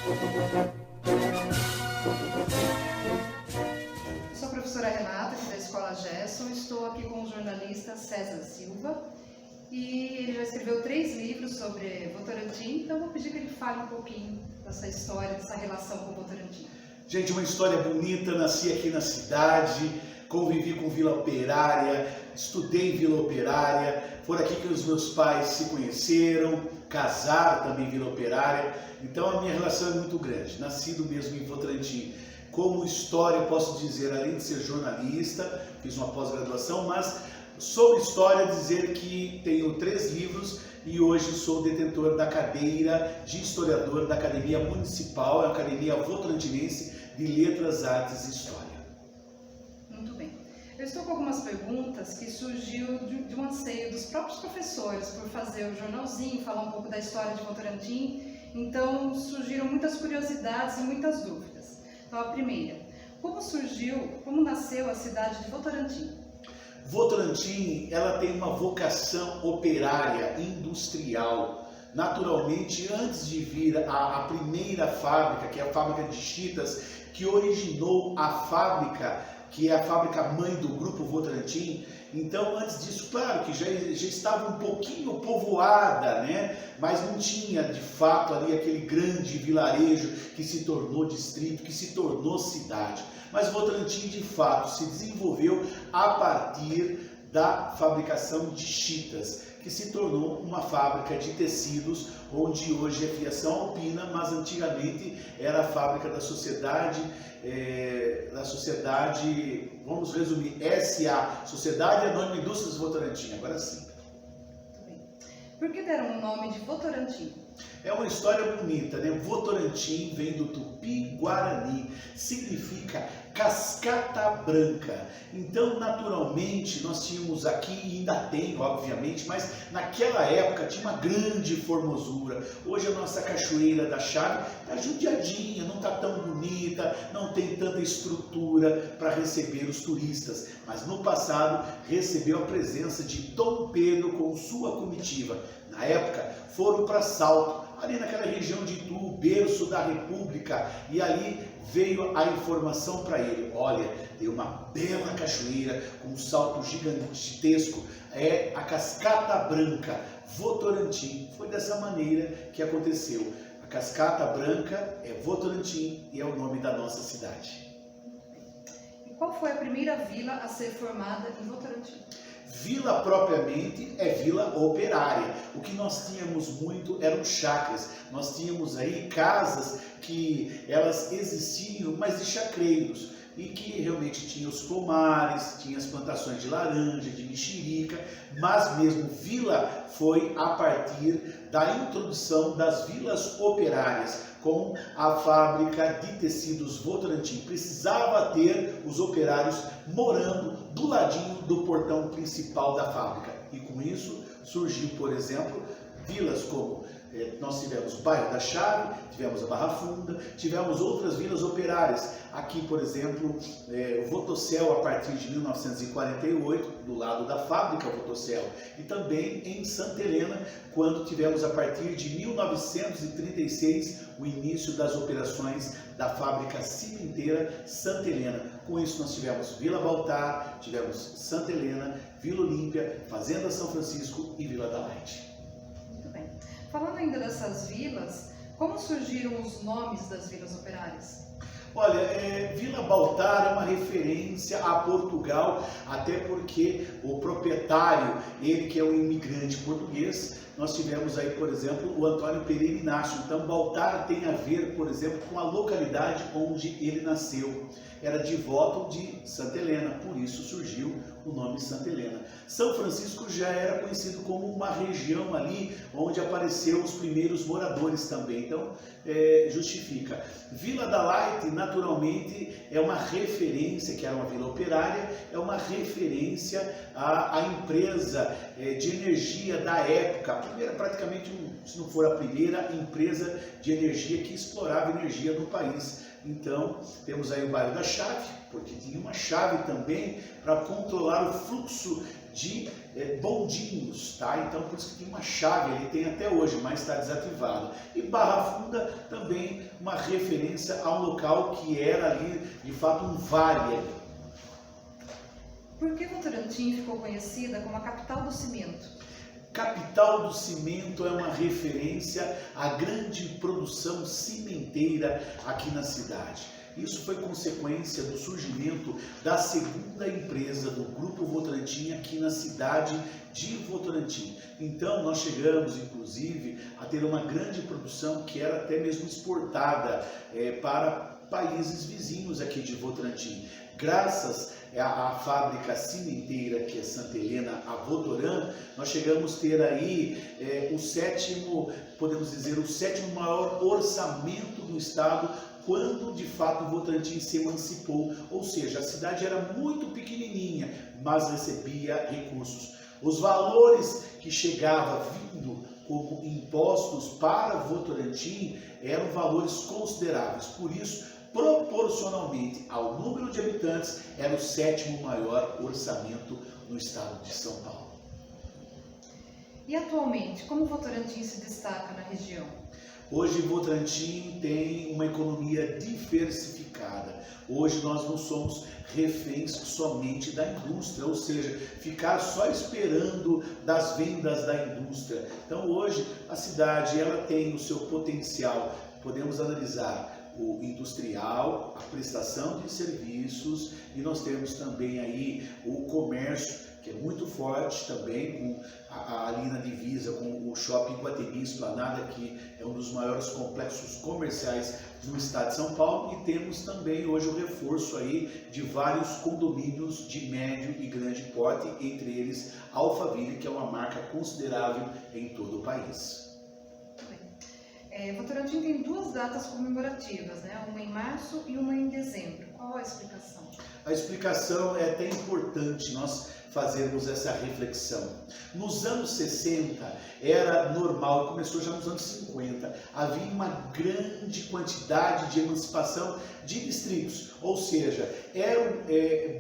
Eu sou a professora Renata, aqui da Escola Gerson. Estou aqui com o jornalista César Silva e ele já escreveu 3 livros sobre Votorantim, então eu vou pedir que ele fale um pouquinho dessa história, dessa relação com Votorantim. Gente, uma história bonita. Nasci aqui na cidade, convivi com Vila Operária, estudei em Vila Operária, por aqui que os meus pais se conheceram, casaram também em Vila Operária, então a minha relação é muito grande. Nascido mesmo em Votorantim. Como história, posso dizer, além de ser jornalista, fiz uma pós-graduação, mas sobre história dizer que tenho 3 livros e hoje sou detentor da cadeira de historiador da Academia Municipal, a Academia Votorantinense de Letras, Artes e História. Muito bem. Eu estou com algumas perguntas que surgiu de um anseio dos próprios professores por fazer o jornalzinho, falar um pouco da história de Votorantim, então surgiram muitas curiosidades e muitas dúvidas. Então a primeira, como nasceu a cidade de Votorantim? Votorantim, ela tem uma vocação operária, industrial. Naturalmente, antes de vir a primeira fábrica, que é a fábrica de Chitas, que originou a fábrica, que é a fábrica mãe do Grupo Votorantim. Então, antes disso, claro que já estava um pouquinho povoada, né? Mas não tinha, de fato, ali aquele grande vilarejo que se tornou distrito, que se tornou cidade. Mas Votorantim, de fato, se desenvolveu a partir da fabricação de chitas, que se tornou uma fábrica de tecidos, onde hoje é fiação alpina, mas antigamente era a fábrica da sociedade, vamos resumir, SA, Sociedade Anônima Indústrias Votorantim, agora sim. Muito bem. Por que deram o nome de Votorantim? É uma história bonita, né? Votorantim vem do Tupi-Guarani, significa cascata branca. Então, naturalmente, nós tínhamos aqui, e ainda tem, obviamente, mas naquela época tinha uma grande formosura. Hoje a nossa Cachoeira da Chave está judiadinha, não está tão bonita, não tem tanta estrutura para receber os turistas. Mas no passado recebeu a presença de Dom Pedro com sua comitiva. Na época foram para Salto, ali naquela região de Itu, berço da República, e ali veio a informação para ele: olha, tem uma bela cachoeira com um salto gigantesco, é a Cascata Branca, Votorantim. Foi dessa maneira que aconteceu. A Cascata Branca é Votorantim e é o nome da nossa cidade. E qual foi a primeira vila a ser formada em Votorantim? Vila propriamente é vila operária. O que nós tínhamos muito eram chacras. Nós tínhamos aí casas que elas existiam, mas de chacreiros, e que realmente tinha os pomares, tinha as plantações de laranja, de mexerica, mas mesmo vila foi a partir da introdução das vilas operárias, com a fábrica de tecidos Votorantim. Precisava ter os operários morando do ladinho do portão principal da fábrica. E com isso surgiu, por exemplo, vilas como nós tivemos o Bairro da Chave, tivemos a Barra Funda, tivemos outras vilas operárias. Aqui, por exemplo, o Votocel, a partir de 1948, do lado da fábrica Votocel. E também em Santa Helena, quando tivemos, a partir de 1936, o início das operações da fábrica cimenteira Santa Helena. Com isso nós tivemos Vila Baltar, tivemos Santa Helena, Vila Olímpia, Fazenda São Francisco e Vila da Laite. Muito bem. Falando ainda dessas vilas, como surgiram os nomes das vilas operárias? Olha, Vila Baltar é uma referência a Portugal, até porque o proprietário, ele que é um imigrante português, nós tivemos aí, por exemplo, o Antônio Pereira Inácio. Então, Baltar tem a ver, por exemplo, com a localidade onde ele nasceu. Era devoto de Santa Helena, por isso surgiu o nome Santa Helena. São Francisco já era conhecido como uma região ali onde apareceram os primeiros moradores também, então justifica. Vila da Laite, naturalmente, é uma referência, que era uma vila operária, é uma referência à empresa de energia da época, a primeira, praticamente, se não for a primeira empresa de energia que explorava energia no país. Então, temos aí o Bairro da Chave, porque tinha uma chave também para controlar o fluxo de bondinhos, tá? Então por isso que tem uma chave, ele tem até hoje, mas está desativado. E Barra Funda também uma referência a um local que era ali, de fato, um vale ali. Por que Votorantim ficou conhecida como a capital do cimento? Capital do cimento é uma referência à grande produção cimenteira aqui na cidade. Isso foi consequência do surgimento da segunda empresa do Grupo Votorantim aqui na cidade de Votorantim. Então nós chegamos, inclusive, a ter uma grande produção que era até mesmo exportada para países vizinhos aqui de Votorantim. Graças à fábrica cimenteira que é Santa Helena, a Votoran, nós chegamos a ter aí o sétimo, podemos dizer, o sétimo maior orçamento do estado quando de fato Votorantim se emancipou, ou seja, a cidade era muito pequenininha, mas recebia recursos. Os valores que chegavam vindo como impostos para Votorantim eram valores consideráveis, por isso, proporcionalmente ao número de habitantes, era o sétimo maior orçamento no estado de São Paulo. E atualmente, como Votorantim se destaca na região? Hoje Votorantim tem uma economia diversificada. Hoje nós não somos reféns somente da indústria, ou seja, ficar só esperando das vendas da indústria. Então hoje a cidade ela tem o seu potencial, podemos analisar o industrial, a prestação de serviços, e nós temos também aí o comércio, que é muito forte também, ali na divisa com o Shopping Iguatemi Esplanada, que é um dos maiores complexos comerciais no estado de São Paulo, e temos também hoje o reforço aí de vários condomínios de médio e grande porte, entre eles Alphaville, que é uma marca considerável em todo o país. Votorantim tem duas datas comemorativas, né? Uma em março e uma em dezembro. Qual a explicação? A explicação é até importante nós fazermos essa reflexão. Nos anos 60 era normal, começou já nos anos 50, havia uma grande quantidade de emancipação de distritos, ou seja, eram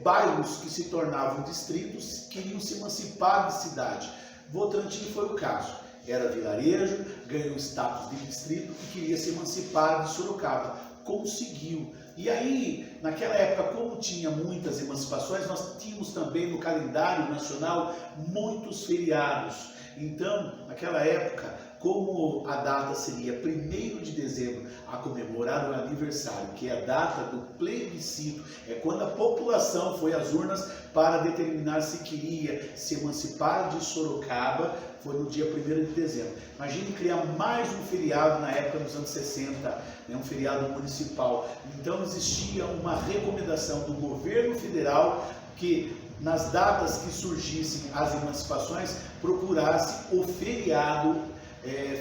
bairros que se tornavam distritos, queriam se emancipar de cidade. Votorantim foi o caso. Era vilarejo, ganhou status de distrito e queria se emancipar de Sorocaba. Conseguiu. E aí, naquela época, como tinha muitas emancipações, nós tínhamos também no calendário nacional muitos feriados. Então, naquela época, como a data seria 1º de dezembro, a comemorar o aniversário, que é a data do plebiscito, é quando a população foi às urnas para determinar se queria se emancipar de Sorocaba, foi no dia 1º de dezembro. Imagine criar mais um feriado na época, nos anos 60, né, um feriado municipal. Então existia uma recomendação do governo federal que nas datas que surgissem as emancipações, procurasse o feriado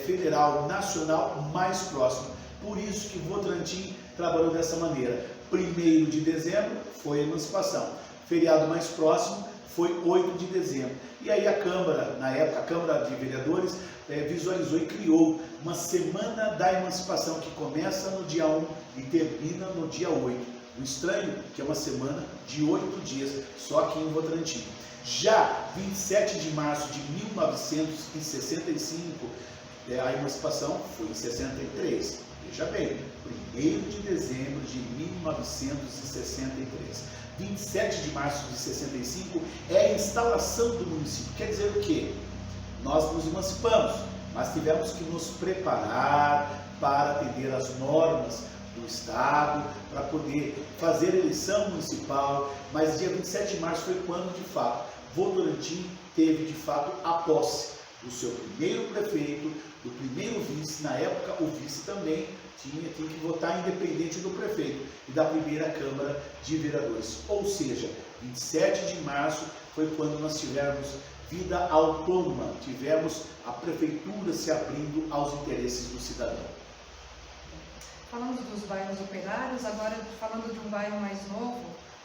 federal nacional mais próximo. Por isso que Votorantim trabalhou dessa maneira. 1º de dezembro foi a emancipação. Feriado mais próximo foi 8 de dezembro. E aí a Câmara, na época, a Câmara de Vereadores, visualizou e criou uma Semana da Emancipação que começa no dia 1 e termina no dia 8. O estranho é que é uma semana de 8 dias, só aqui em Votorantim. Já 27 de março de 1965, a emancipação foi em 63. Veja bem, 1º de dezembro de 1963. 27 de março de 65 é a instalação do município. Quer dizer o quê? Nós nos emancipamos, mas tivemos que nos preparar para atender às normas do Estado, para poder fazer eleição municipal, mas dia 27 de março foi quando, de fato, Votorantim teve, de fato, a posse do seu primeiro prefeito, do primeiro vice. Na época, o vice também tinha que votar independente do prefeito, e da primeira Câmara de Vereadores. Ou seja, 27 de março foi quando nós tivemos vida autônoma, tivemos a prefeitura se abrindo aos interesses do cidadão. Falamos dos bairros operários, agora falando de um bairro mais novo,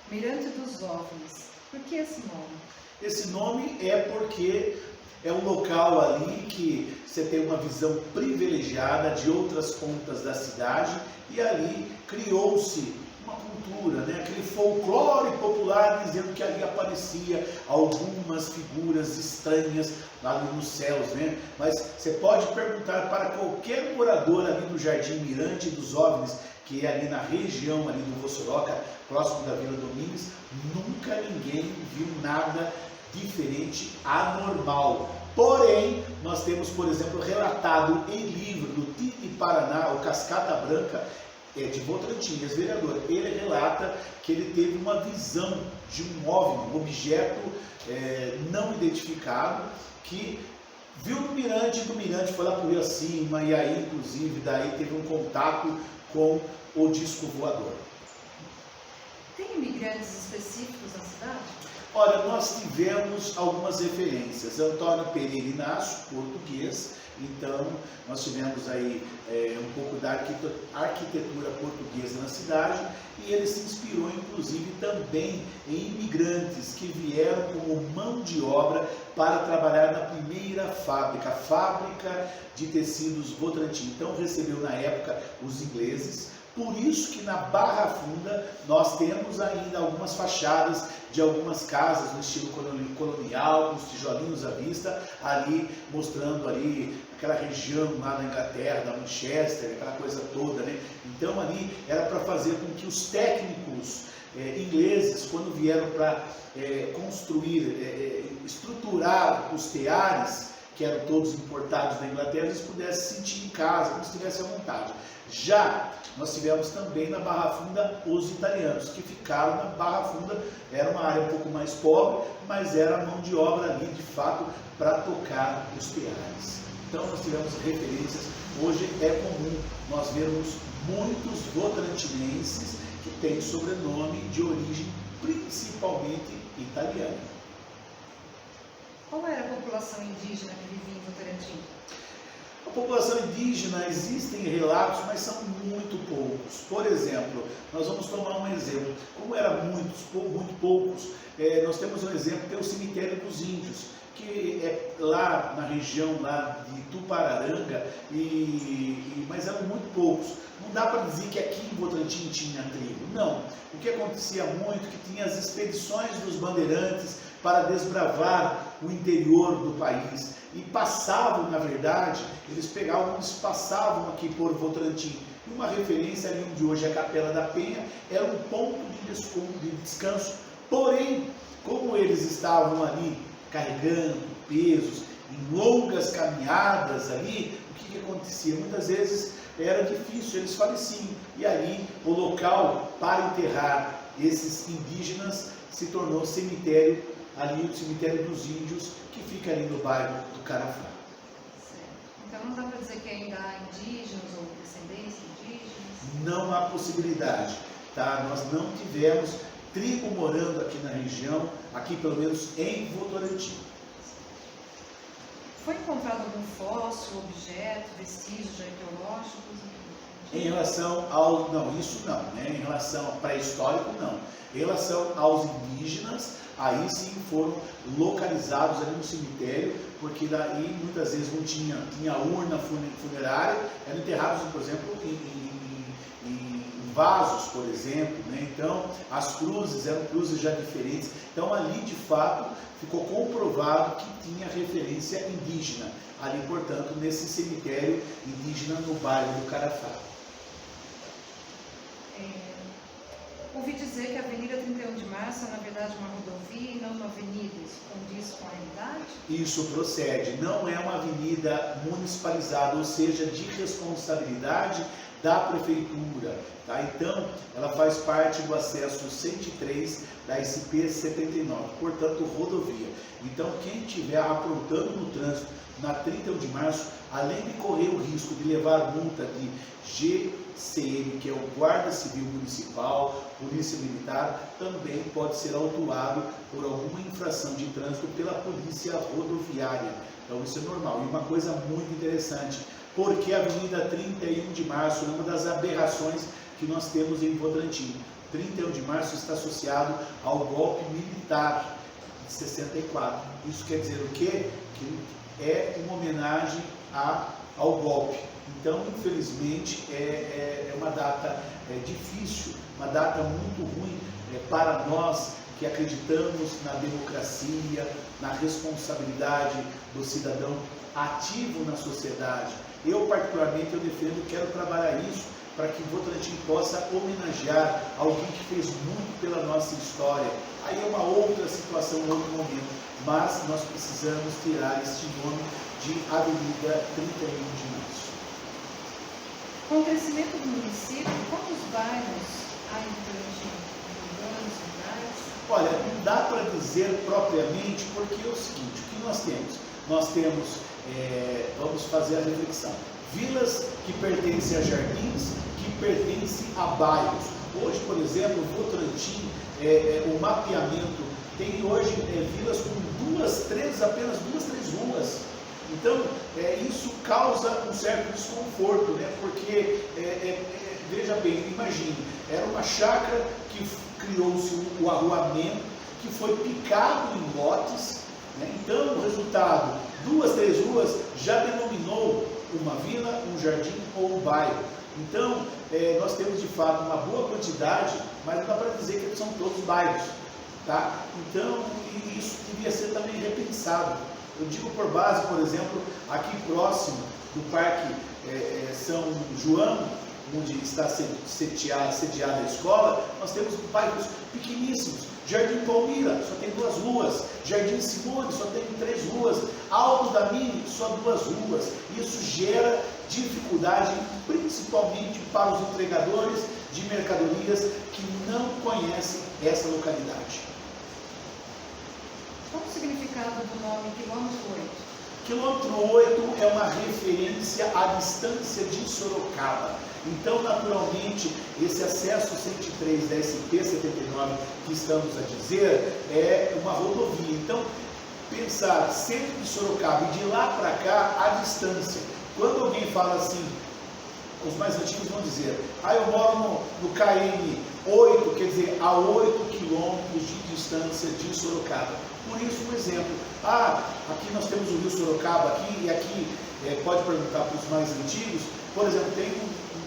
Mirante dos Ovens. Por que esse nome? Esse nome é porque é um local ali que você tem uma visão privilegiada de outras pontas da cidade, e ali criou-se uma cultura, né? Aquele folclore popular dizendo que ali aparecia algumas figuras estranhas lá nos céus, né? Mas você pode perguntar para qualquer morador ali do Jardim Mirante dos OVNIs, que é ali na região ali do Vossoroca, próximo da Vila Domingues, nunca ninguém viu nada diferente, anormal. Porém, nós temos, por exemplo, relatado em livro do Tite Paraná, o Cascata Branca, de Votorantim, ex-vereador. Ele relata que ele teve uma visão de um OVNI, um objeto não identificado, que viu no Mirante, do Mirante foi lá por Rio Acima, e aí, inclusive, daí teve um contato com o disco voador. Tem imigrantes específicos na cidade? Olha, nós tivemos algumas referências. Antônio Pereira Inácio, português. Então, nós tivemos aí um pouco da arquitetura portuguesa na cidade, e ele se inspirou, inclusive, também em imigrantes que vieram como mão de obra para trabalhar na primeira fábrica, a fábrica de tecidos Votorantim. Então, recebeu na época os ingleses. Por isso que na Barra Funda nós temos ainda algumas fachadas de algumas casas no estilo colonial, com os tijolinhos à vista, ali mostrando ali aquela região lá da Inglaterra, da Manchester, aquela coisa toda, né? Então ali era para fazer com que os técnicos ingleses, quando vieram para construir, estruturar os teares, que eram todos importados da Inglaterra, eles pudessem se sentir em casa, como se estivessem à vontade. Já nós tivemos também na Barra Funda os italianos, que ficaram na Barra Funda, era uma área um pouco mais pobre, mas era mão de obra ali, de fato, para tocar os teares. Então nós tivemos referências. Hoje é comum nós vermos muitos votorantinenses que têm sobrenome de origem principalmente italiana. Qual era a população indígena que vivia em Votorantim? A população indígena, existem relatos, mas são muito poucos. Por exemplo, nós vamos tomar um exemplo. Como eram muito poucos, nós temos um exemplo que é o cemitério dos índios, que é lá na região lá de Tupararanga, mas eram muito poucos. Não dá para dizer que aqui em Votorantim tinha tribo, não. O que acontecia muito é que tinha as expedições dos bandeirantes para desbravar o interior do país. E passavam, na verdade, eles passavam aqui por Votorantim. E uma referência ali onde hoje é a Capela da Penha, era um ponto de descanso. Porém, como eles estavam ali carregando pesos, em longas caminhadas ali, o que acontecia? Muitas vezes era difícil, eles faleciam. E ali o local para enterrar esses indígenas se tornou cemitério, ali o cemitério dos índios, que fica ali no bairro do Carafá. Certo. Então não dá para dizer que ainda há indígenas ou descendentes de indígenas? Não há possibilidade, tá? Nós não tivemos tribo morando aqui na região, aqui pelo menos em Votorantim. Foi encontrado algum fóssil, objeto, vestígios arqueológicos? Em relação ao... não, isso não, né? Em relação ao pré-histórico, não. Em relação aos indígenas, aí sim foram localizados ali no cemitério, porque daí muitas vezes não tinha urna funerária, eram enterrados, por exemplo, em vasos, por exemplo, né? Então as cruzes eram cruzes já diferentes. Então ali de fato ficou comprovado que tinha referência indígena, ali portanto nesse cemitério indígena no bairro do Carafá. Ouvi dizer que a Avenida 31 de Março é, na verdade, uma rodovia e não uma avenida. Isso condiz com a realidade? Isso procede. Não é uma avenida municipalizada, ou seja, de responsabilidade da prefeitura. Tá? Então, ela faz parte do acesso 103 da SP-79, portanto, rodovia. Então, quem estiver aprontando no trânsito na 31 de março, além de correr o risco de levar multa de GCM, que é o Guarda Civil Municipal, Polícia Militar, também pode ser autuado por alguma infração de trânsito pela Polícia Rodoviária. Então isso é normal. E uma coisa muito interessante, porque a Avenida 31 de Março é uma das aberrações que nós temos em Votorantim. 31 de Março está associado ao golpe militar de 64. Isso quer dizer o quê? Que é uma homenagem ao golpe. Então, infelizmente, é uma data difícil, uma data muito ruim para nós que acreditamos na democracia, na responsabilidade do cidadão ativo na sociedade. Eu, particularmente, eu defendo e quero trabalhar isso para que Votorantim possa homenagear alguém que fez muito pela nossa história. Aí é uma outra situação, um outro momento, mas nós precisamos tirar este nome de Avenida 31 de Março. Com o crescimento do município, quantos bairros há em Votorantim? Urbanos, rurais? Olha, não dá para dizer propriamente, porque é o seguinte, o que nós temos? Nós temos, vamos fazer a reflexão, vilas que pertencem a jardins, que pertencem a bairros. Hoje, por exemplo, Votorantim, o mapeamento tem hoje vilas com apenas duas, três ruas. Então, isso causa um certo desconforto, né? Porque, veja bem, imagine, era uma chácara que criou-se o arruamento, que foi picado em lotes, né? Então, o resultado, duas, três ruas já denominou uma vila, um jardim ou um bairro. Então, nós temos de fato uma boa quantidade, mas não dá para dizer que são todos bairros, tá? Então, isso devia ser também repensado. Eu digo por base, por exemplo, aqui próximo do Parque São João, onde está sediada a escola, nós temos bairros pequeníssimos. Jardim Palmira só tem 2 ruas, Jardim Simone só tem 3 ruas, Alto da Mini só 2 ruas. Isso gera dificuldade, principalmente para os entregadores de mercadorias que não conhecem essa localidade. Qual o significado do nome quilômetro 8? Quilômetro 8 é uma referência à distância de Sorocaba. Então, naturalmente, esse acesso 103 da SP-79 que estamos a dizer é uma rodovia. Então, pensar centro de Sorocaba e de lá para cá, a distância. Quando alguém fala assim, os mais antigos vão dizer, eu moro no KM 8, quer dizer, a 8 quilômetros de distância de Sorocaba. Por isso, um exemplo, aqui nós temos o rio Sorocaba, aqui, e aqui pode perguntar para os mais antigos, por exemplo, tem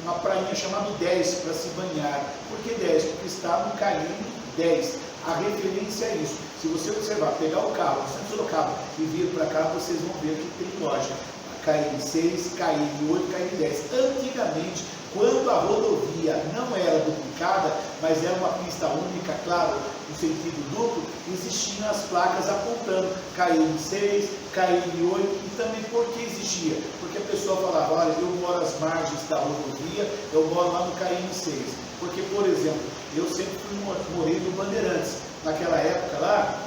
uma prainha chamada 10 para se banhar. Por que 10? Porque está no KM 10. A referência é isso. Se você observar, pegar o carro, de Sorocaba e vir para cá, vocês vão ver que tem loja. KM6, KM8, KM10. Antigamente, quando a rodovia não era duplicada, mas era uma pista única, claro, no sentido duplo, existiam as placas apontando KM6, KM8, e também por que existia? Porque a pessoa falava, olha, eu moro às margens da rodovia, eu moro lá no KM6. Porque, por exemplo, eu sempre morei no Bandeirantes. Naquela época lá,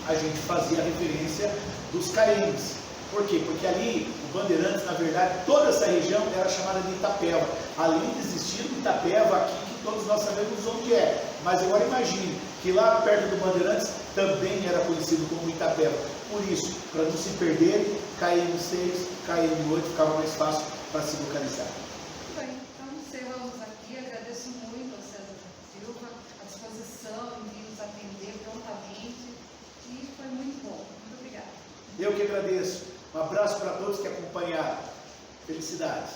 a gente fazia a referência dos KMs. Por quê? Porque ali, o Bandeirantes, na verdade, toda essa região era chamada de Itapeva. Além de existir o Itapeva aqui, que todos nós sabemos onde é. Mas agora imagine que lá perto do Bandeirantes também era conhecido como Itapeva. Por isso, para não se perder, KM6, KM8 ficava mais fácil para se localizar. Muito bem, então encerramos aqui. Agradeço muito ao César Silva, a disposição em vir nos atender prontamente. E foi muito bom. Muito obrigada. Eu que agradeço. Um abraço para todos que acompanharam. Felicidades.